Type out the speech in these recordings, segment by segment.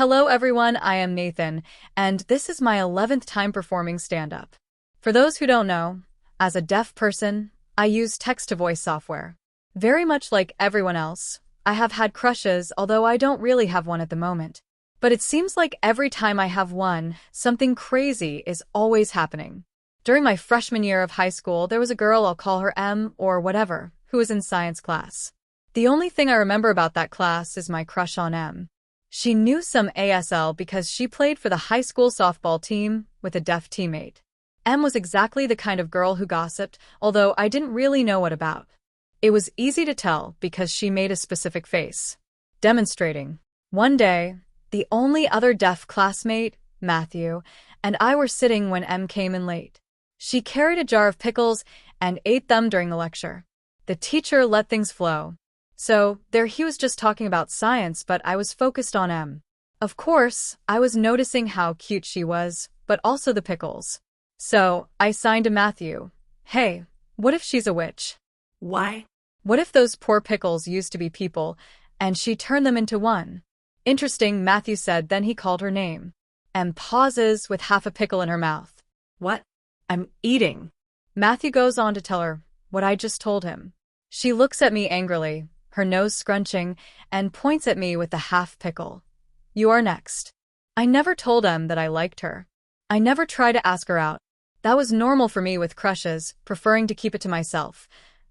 Hello everyone, I am Nathan, and this is my 11th time performing stand-up. For those who don't know, as a deaf person, I use text-to-voice software. Very much like everyone else, I have had crushes, although I don't really have one at the moment. But it seems like every time I have one, something crazy is always happening. During my freshman year of high school, there was a girl, I'll call her M or whatever, who was in science class. The only thing I remember about that class is my crush on M. She knew some ASL because she played for the high school softball team with a deaf teammate. M was exactly the kind of girl who gossiped, although I didn't really know what about. It was easy to tell because she made a specific face, demonstrating. One day, the only other deaf classmate, Matthew, and I were sitting when M came in late. She carried a jar of pickles and ate them during the lecture. The teacher let things flow. So, there he was just talking about science, but I was focused on M. Of course, I was noticing how cute she was, but also the pickles. So, I signed to Matthew. Hey, what if she's a witch? Why? What if those poor pickles used to be people, and she turned them into one? Interesting, Matthew said, then he called her name. M pauses with half a pickle in her mouth. What? I'm eating. Matthew goes on to tell her what I just told him. She looks at me angrily, her nose scrunching, and points at me with the half pickle. You are next. I never told M that I liked her. I never tried to ask her out. That was normal for me with crushes, preferring to keep it to myself.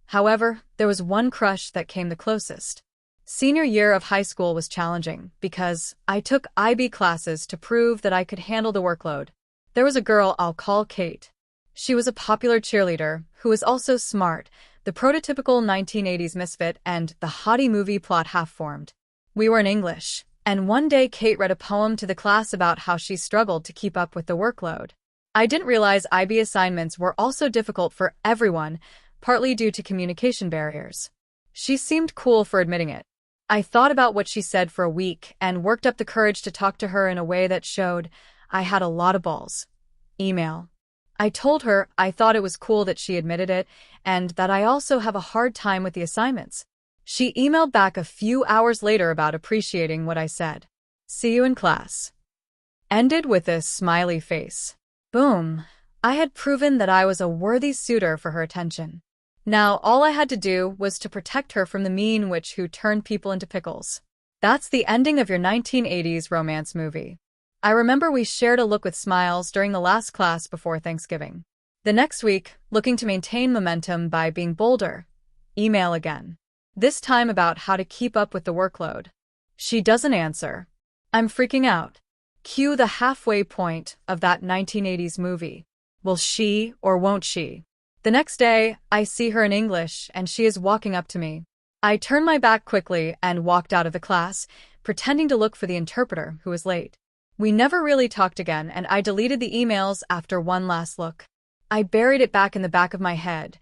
However, there was one crush that came the closest. Senior year of high school was challenging because I took IB classes to prove that I could handle the workload. There was a girl I'll call Kate. She was a popular cheerleader who was also smart, the prototypical 1980s misfit, and the hottie movie plot half-formed. We were in English, and one day Kate read a poem to the class about how she struggled to keep up with the workload. I didn't realize IB assignments were also difficult for everyone, partly due to communication barriers. She seemed cool for admitting it. I thought about what she said for a week and worked up the courage to talk to her in a way that showed I had a lot of balls. Email. I told her I thought it was cool that she admitted it and that I also have a hard time with the assignments. She emailed back a few hours later about appreciating what I said. See you in class. Ended with a smiley face. Boom. I had proven that I was a worthy suitor for her attention. Now all I had to do was to protect her from the mean witch who turned people into pickles. That's the ending of your 1980s romance movie. I remember we shared a look with smiles during the last class before Thanksgiving. The next week, looking to maintain momentum by being bolder. Email again. This time about how to keep up with the workload. She doesn't answer. I'm freaking out. Cue the halfway point of that 1980s movie. Will she or won't she? The next day, I see her in English and she is walking up to me. I turn my back quickly and walked out of the class, pretending to look for the interpreter who was late. We never really talked again, and I deleted the emails after one last look. I buried it back in the back of my head.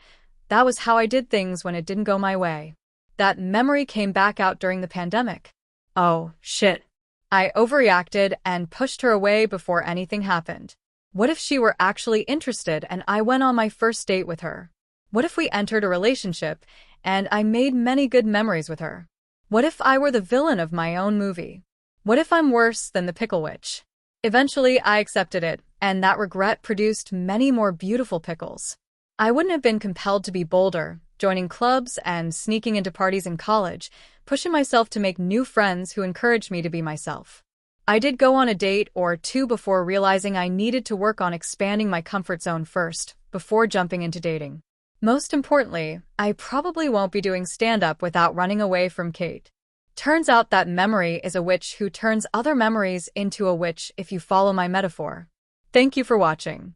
That was how I did things when it didn't go my way. That memory came back out during the pandemic. Oh, shit. I overreacted and pushed her away before anything happened. What if she were actually interested and I went on my first date with her? What if we entered a relationship and I made many good memories with her? What if I were the villain of my own movie? What if I'm worse than the pickle witch? Eventually, I accepted it, and that regret produced many more beautiful pickles. I wouldn't have been compelled to be bolder, joining clubs and sneaking into parties in college, pushing myself to make new friends who encouraged me to be myself. I did go on a date or two before realizing I needed to work on expanding my comfort zone first, before jumping into dating. Most importantly, I probably won't be doing stand-up without running away from Kate. Turns out that memory is a witch who turns other memories into a witch if you follow my metaphor. Thank you for watching.